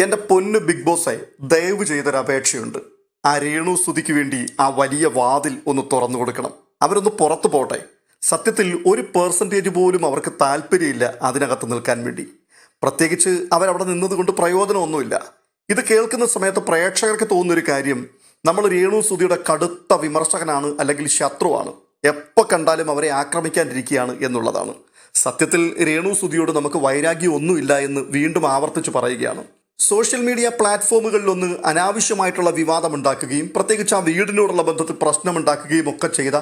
എൻ്റെ പൊന്ന് ബിഗ് ബോസേ, ദയവ് ചെയ്തൊരു അപേക്ഷയുണ്ട്. ആ രേണു സുധിക്ക് വേണ്ടി ആ വലിയ വാതിൽ ഒന്ന് തുറന്നു കൊടുക്കണം. അവരൊന്ന് പുറത്തു പോട്ടെ. സത്യത്തിൽ ഒരു പെർസെൻറ്റേജ് പോലും അവർക്ക് താല്പര്യമില്ല അതിനകത്ത് നിൽക്കാൻ വേണ്ടി. പ്രത്യേകിച്ച് അവരവിടെ നിന്നതുകൊണ്ട് പ്രയോജനമൊന്നുമില്ല. ഇത് കേൾക്കുന്ന സമയത്ത് പ്രേക്ഷകർക്ക് തോന്നുന്നൊരു കാര്യം, നമ്മൾ രേണു സുധിയുടെ കടുത്ത വിമർശകനാണ് അല്ലെങ്കിൽ ശത്രുവാണ്, എപ്പോൾ കണ്ടാലും അവരെ ആക്രമിക്കാനിരിക്കുകയാണ് എന്നുള്ളതാണ്. സത്യത്തിൽ രേണു സുധിയോട് നമുക്ക് വൈരാഗ്യം ഒന്നുമില്ല എന്ന് വീണ്ടും ആവർത്തിച്ച് പറയുകയാണ്. സോഷ്യൽ മീഡിയ പ്ലാറ്റ്ഫോമുകളിലൊന്ന് അനാവശ്യമായിട്ടുള്ള വിവാദമുണ്ടാക്കുകയും പ്രത്യേകിച്ച് ആ വീടിനോടുള്ള ബന്ധത്തിൽ പ്രശ്നമുണ്ടാക്കുകയും ഒക്കെ ചെയ്ത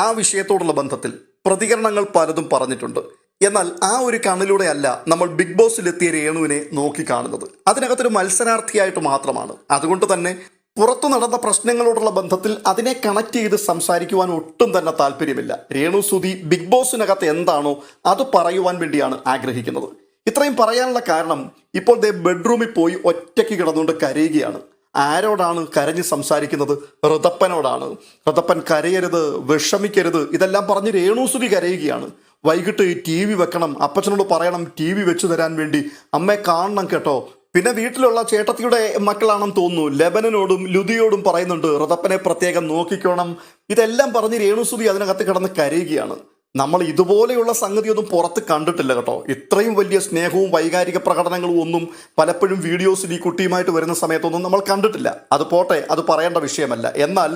ആ വിഷയത്തോടുള്ള ബന്ധത്തിൽ പ്രതികരണങ്ങൾ പലതും പറഞ്ഞിട്ടുണ്ട്. എന്നാൽ ആ ഒരു കണ്ണിലൂടെ അല്ല നമ്മൾ ബിഗ് ബോസിലെത്തിയ രേണുവിനെ നോക്കിക്കാണുന്നത്. അതിനകത്തൊരു മത്സരാർത്ഥിയായിട്ട് മാത്രമാണ്. അതുകൊണ്ട് തന്നെ പുറത്തു നടന്ന പ്രശ്നങ്ങളോടുള്ള ബന്ധത്തിൽ അതിനെ കണക്ട് ചെയ്ത് സംസാരിക്കുവാൻ ഒട്ടും തന്നെ താല്പര്യമില്ല. രേണു സുധി ബിഗ് ബോസിനകത്ത് എന്താണോ അത് പറയുവാൻ വേണ്ടിയാണ് ആഗ്രഹിക്കുന്നത്. ഇത്രയും പറയാനുള്ള കാരണം, ഇപ്പോൾ ദേ ബെഡ്റൂമിൽ പോയി ഒറ്റയ്ക്ക് കിടന്നുകൊണ്ട് കരയുകയാണ്. ആരോടാണ് കരഞ്ഞ് സംസാരിക്കുന്നത്? ഋതപ്പനോടാണ്. ഋതപ്പൻ കരയരുത്, വിഷമിക്കരുത്, ഇതെല്ലാം പറഞ്ഞ് രേണു സുധി കരയുകയാണ്. വൈകിട്ട് TV വെക്കണം, അപ്പച്ചനോട് പറയണം TV വെച്ചു തരാൻ വേണ്ടി, അമ്മയെ കാണണം കേട്ടോ. പിന്നെ വീട്ടിലുള്ള ചേട്ടത്തിയുടെ മക്കളാണെന്ന് തോന്നുന്നു, ലെബനനോടും ലുതിയോടും പറയുന്നുണ്ട് ഋതപ്പനെ പ്രത്യേകം നോക്കിക്കോണം. ഇതെല്ലാം പറഞ്ഞ് രേണു സുധി അതിനകത്ത് കിടന്ന് കരയുകയാണ്. നമ്മൾ ഇതുപോലെയുള്ള സംഗതിയൊന്നും പുറത്ത് കണ്ടിട്ടില്ല കേട്ടോ. ഇത്രയും വലിയ സ്നേഹവും വൈകാരിക പ്രകടനങ്ങളും ഒന്നും പലപ്പോഴും വീഡിയോസിൽ ഈ കുട്ടിയുമായിട്ട് വരുന്ന സമയത്തൊന്നും നമ്മൾ കണ്ടിട്ടില്ല. അത് പോട്ടെ, അത് പറയേണ്ട വിഷയമല്ല. എന്നാൽ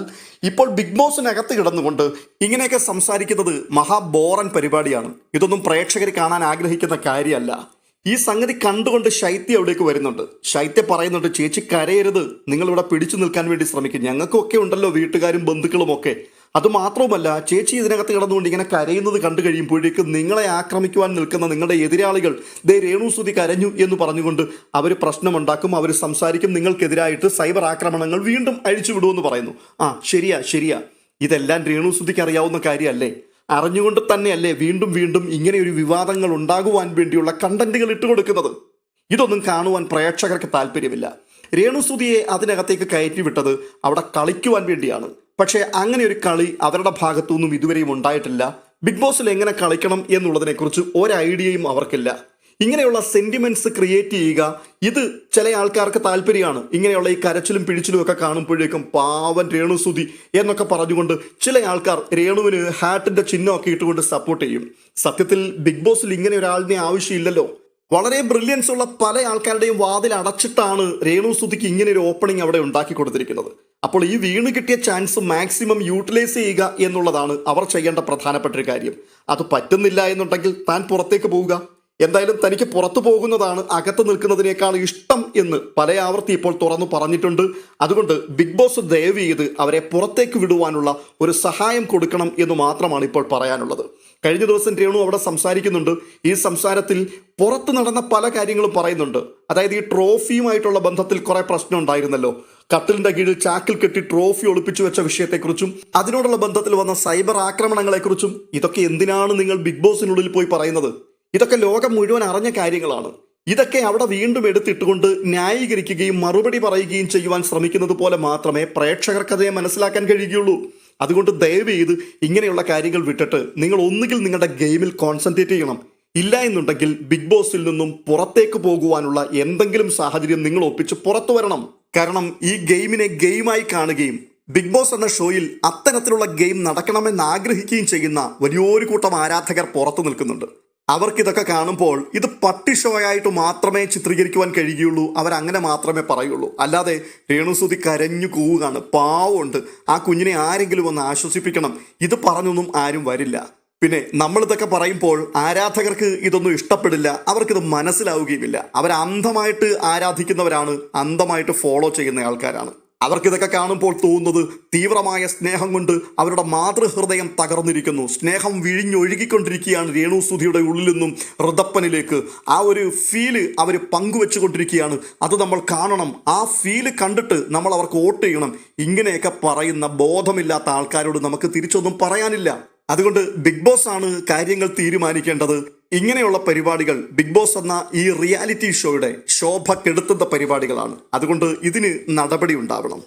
ഇപ്പോൾ ബിഗ് ബോസിനകത്ത് കിടന്നുകൊണ്ട് ഇങ്ങനെയൊക്കെ സംസാരിക്കുന്നത് മഹാബോറൻ പരിപാടിയാണ്. ഇതൊന്നും പ്രേക്ഷകർ കാണാൻ ആഗ്രഹിക്കുന്ന കാര്യമല്ല. ഈ സംഗതി കണ്ടുകൊണ്ട് ശൈത്യ അവിടേക്ക് വരുന്നുണ്ട്. ശൈത്യ പറയുന്നുണ്ട്, ചേച്ചി കരയരുത്, നിങ്ങളിവിടെ പിടിച്ചു നിൽക്കാൻ വേണ്ടി ശ്രമിക്കും, ഞങ്ങൾക്കൊക്കെ ഉണ്ടല്ലോ വീട്ടുകാരും ബന്ധുക്കളും ഒക്കെ. അതുമാത്രവുമല്ല, ചേച്ചി ഇതിനകത്ത് കിടന്നുകൊണ്ട് ഇങ്ങനെ കരയുന്നത് കണ്ടു കഴിയുമ്പോഴേക്കും നിങ്ങളെ ആക്രമിക്കുവാൻ നിൽക്കുന്ന നിങ്ങളുടെ എതിരാളികൾ ദേ രേണു സുധി കരഞ്ഞു എന്ന് പറഞ്ഞുകൊണ്ട് അവർ പ്രശ്നമുണ്ടാക്കും, അവർ സംസാരിക്കും, നിങ്ങൾക്കെതിരായിട്ട് സൈബർ ആക്രമണങ്ങൾ വീണ്ടും അഴിച്ചുവിടുമെന്ന് പറയുന്നു. ശരിയാ, ഇതെല്ലാം രേണു സുധിക്ക് അറിയാവുന്ന കാര്യമല്ലേ? അറിഞ്ഞുകൊണ്ട് തന്നെയല്ലേ വീണ്ടും വീണ്ടും ഇങ്ങനെയൊരു വിവാദങ്ങൾ ഉണ്ടാകുവാൻ വേണ്ടിയുള്ള കണ്ടന്റുകൾ ഇട്ടുകൊടുക്കുന്നത്? ഇതൊന്നും കാണുവാൻ പ്രേക്ഷകർക്ക് താല്പര്യമില്ല. രേണു സുധിയെ അതിനകത്തേക്ക് കയറ്റി വിട്ടത് അവിടെ കളിക്കുവാൻ വേണ്ടിയാണ്. പക്ഷേ അങ്ങനെ ഒരു കളി അവരുടെ ഭാഗത്തുനിന്നും ഇതുവരെയും ഉണ്ടായിട്ടില്ല. ബിഗ് ബോസിൽ എങ്ങനെ കളിക്കണം എന്നുള്ളതിനെക്കുറിച്ച് ഒരു ഐഡിയയും അവർക്കില്ല. ഇങ്ങനെയുള്ള സെന്റിമെന്റ്സ് ക്രിയേറ്റ് ചെയ്യുക, ഇത് ചില ആൾക്കാർക്ക് താല്പര്യമാണ്. ഇങ്ങനെയുള്ള ഈ കരച്ചിലും പിടിച്ചിലും ഒക്കെ കാണുമ്പോഴേക്കും പാവൻ രേണു സുധി എന്നൊക്കെ പറഞ്ഞുകൊണ്ട് ചില ആൾക്കാർ രേണുവിന് ഹാർട്ടിന്റെ ചിഹ്നമൊക്കെ ഇട്ടുകൊണ്ട് സപ്പോർട്ട് ചെയ്യും. സത്യത്തിൽ ബിഗ് ബോസിൽ ഇങ്ങനെ ഒരാളിനെ ആവശ്യമില്ലല്ലോ. വളരെ ബ്രില്യൻസ് ഉള്ള പല ആൾക്കാരുടെയും വാതിൽ അടച്ചിട്ടാണ് രേണു സുധിക്ക് ഇങ്ങനെ ഒരു ഓപ്പണിംഗ് അവിടെ ഉണ്ടാക്കി കൊടുത്തിരിക്കുന്നത്. അപ്പോൾ ഈ വീണ് കിട്ടിയ ചാൻസ് മാക്സിമം യൂട്ടിലൈസ് ചെയ്യുക എന്നുള്ളതാണ് അവർ ചെയ്യേണ്ട പ്രധാനപ്പെട്ട ഒരു കാര്യം. അത് പറ്റുന്നില്ല എന്നുണ്ടെങ്കിൽ താൻ പുറത്തേക്ക് പോവുക. എന്തായാലും തനിക്ക് പുറത്തു പോകുന്നതാണ് അകത്ത് നിൽക്കുന്നതിനേക്കാൾ ഇഷ്ടം എന്ന് പല ആവർത്തി ഇപ്പോൾ തുറന്നു പറഞ്ഞിട്ടുണ്ട്. അതുകൊണ്ട് ബിഗ് ബോസ് ദയവ് ചെയ്ത് അവരെ പുറത്തേക്ക് വിടുവാനുള്ള ഒരു സഹായം കൊടുക്കണം എന്ന് മാത്രമാണ് ഇപ്പോൾ പറയാനുള്ളത്. കഴിഞ്ഞ ദിവസം രേണു അവിടെ സംസാരിക്കുന്നുണ്ട്. ഈ സംസാരത്തിൽ പുറത്ത് നടന്ന പല കാര്യങ്ങളും പറയുന്നുണ്ട്. അതായത് ഈ ട്രോഫിയുമായിട്ടുള്ള ബന്ധത്തിൽ കുറെ പ്രശ്നം ഉണ്ടായിരുന്നല്ലോ. കട്ടിലിന്റെ കീഴിൽ ചാക്കിൽ കെട്ടി ട്രോഫി ഒളിപ്പിച്ചു വെച്ച വിഷയത്തെക്കുറിച്ചും അതിനോടുള്ള ബന്ധത്തിൽ വന്ന സൈബർ ആക്രമണങ്ങളെക്കുറിച്ചും ഇതൊക്കെ എന്തിനാണ് നിങ്ങൾ ബിഗ് ബോസിനുള്ളിൽ പോയി പറയുന്നത്? ഇതൊക്കെ ലോകം മുഴുവൻ അറിഞ്ഞ കാര്യങ്ങളാണ്. ഇതൊക്കെ അവിടെ വീണ്ടും എടുത്തിട്ടുകൊണ്ട് ന്യായീകരിക്കുകയും മറുപടി പറയുകയും ചെയ്യുവാൻ ശ്രമിക്കുന്നത് പോലെ മാത്രമേ പ്രേക്ഷകർക്കതേ മനസ്സിലാക്കാൻ കഴിയുകയുള്ളൂ. അതുകൊണ്ട് ദയവ് ചെയ്ത് ഇങ്ങനെയുള്ള കാര്യങ്ങൾ വിട്ടിട്ട് നിങ്ങൾ ഒന്നുകിൽ നിങ്ങളുടെ ഗെയിമിൽ കോൺസെൻട്രേറ്റ് ചെയ്യണം. ഇല്ല എന്നുണ്ടെങ്കിൽ ബിഗ് ബോസിൽ നിന്നും പുറത്തേക്ക് പോകുവാനുള്ള എന്തെങ്കിലും സാഹചര്യം നിങ്ങൾ ഒപ്പിച്ച് പുറത്തു വരണം. കാരണം ഈ ഗെയിമിനെ ഗെയിമായി കാണുകയും ബിഗ് ബോസ് എന്ന ഷോയിൽ അത്തരത്തിലുള്ള ഗെയിം നടക്കണമെന്ന് ആഗ്രഹിക്കുകയും ചെയ്യുന്ന വലിയൊരു കൂട്ടം ആരാധകർ പുറത്തു നിൽക്കുന്നുണ്ട്. അവർക്കിതൊക്കെ കാണുമ്പോൾ ഇത് പട്ടി ഷോ ആയിട്ട് മാത്രമേ ചിത്രീകരിക്കുവാൻ കഴിയുകയുള്ളൂ. അവരങ്ങനെ മാത്രമേ പറയുള്ളൂ. അല്ലാതെ രേണു സുധി കരഞ്ഞു കൂവുകയാണ്, പാവമുണ്ട്, ആ കുഞ്ഞിനെ ആരെങ്കിലും ഒന്ന് ആശ്വസിപ്പിക്കണം, ഇത് പറഞ്ഞൊന്നും ആരും വരില്ല. പിന്നെ നമ്മളിതൊക്കെ പറയുമ്പോൾ ആരാധകർക്ക് ഇതൊന്നും ഇഷ്ടപ്പെടില്ല, അവർക്കിത് മനസ്സിലാവുകയുമില്ല. അവർ അന്ധമായിട്ട് ആരാധിക്കുന്നവരാണ്, അന്ധമായിട്ട് ഫോളോ ചെയ്യുന്ന ആൾക്കാരാണ്. അവർക്കിതൊക്കെ കാണുമ്പോൾ തോന്നുന്നത് തീവ്രമായ സ്നേഹം കൊണ്ട് അവരുടെ മാതൃഹൃദയം തകർന്നിരിക്കുന്നു. സ്നേഹം വിഴിഞ്ഞൊഴുകിക്കൊണ്ടിരിക്കുകയാണ് രേണു സുധിയുടെ ഉള്ളിൽ നിന്നും ഋതപ്പനിലേക്ക്. ആ ഒരു ഫീല് അവർ പങ്കുവെച്ചുകൊണ്ടിരിക്കുകയാണ്. അത് നമ്മൾ കാണണം. ആ ഫീല് കണ്ടിട്ട് നമ്മൾ അവർക്ക് വോട്ട് ചെയ്യണം. ഇങ്ങനെയൊക്കെ പറയുന്ന ബോധമില്ലാത്ത ആൾക്കാരോട് നമുക്ക് തിരിച്ചൊന്നും പറയാനില്ല. അതുകൊണ്ട് ബിഗ് ബോസ് ആണ് കാര്യങ്ങൾ തീരുമാനിക്കേണ്ടത്. ഇങ്ങനെയുള്ള പരിപാടികൾ ബിഗ് ബോസ് എന്ന ഈ റിയാലിറ്റി ഷോയുടെ ശോഭ കെടുത്തുന്ന പരിപാടികളാണ്. അതുകൊണ്ട് ഇതിന് നടപടി ഉണ്ടാവണം.